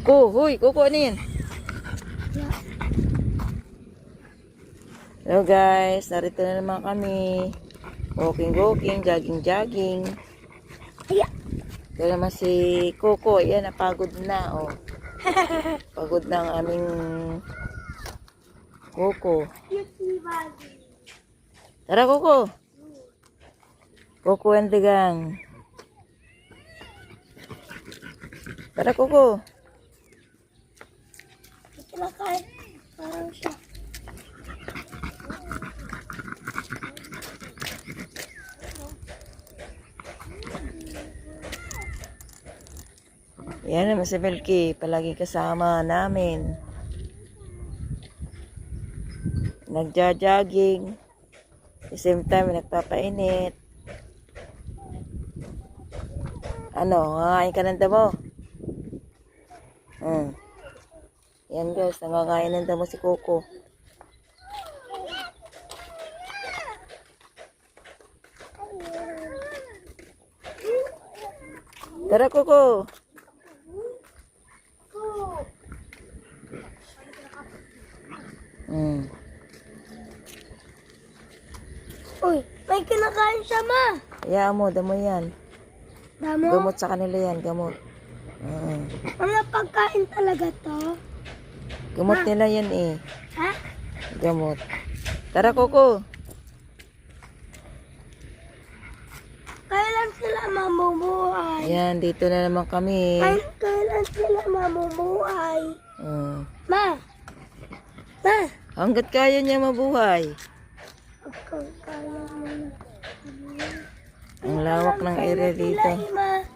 Huy, kuko ano yan? Hello guys, narito na naman kami. Walking, jogging. Ito naman si Coco. Ayan, napagod na. Oh. Pagod na ang aming Coco. Tara, Coco. Coco and the gang. Tara, Coco. Parang siya. Yan naman si Melky. Palagi kasama namin. Nagja-jogging. At the same time, nagpapainit. Ano, kakain ka ng damo? Yan guys, nangakain ng damo si Coco. Tara, Coco. Uy, may kinakain siya, ma. Hayaan mo, damo yan. Damo? Gamot sa kanila yan, gamot. Ano pagkain talaga to? Gamot nila yan eh. Ha? Gamot. Tara, Coco. Kailan sila mamumuhay? Ayan, dito na naman kami. Kailan sila mamumuhay? Ma! Ma! Hanggat kaya niya mabuhay. Kaya mo na. Ang lawak ng area dito. Ma!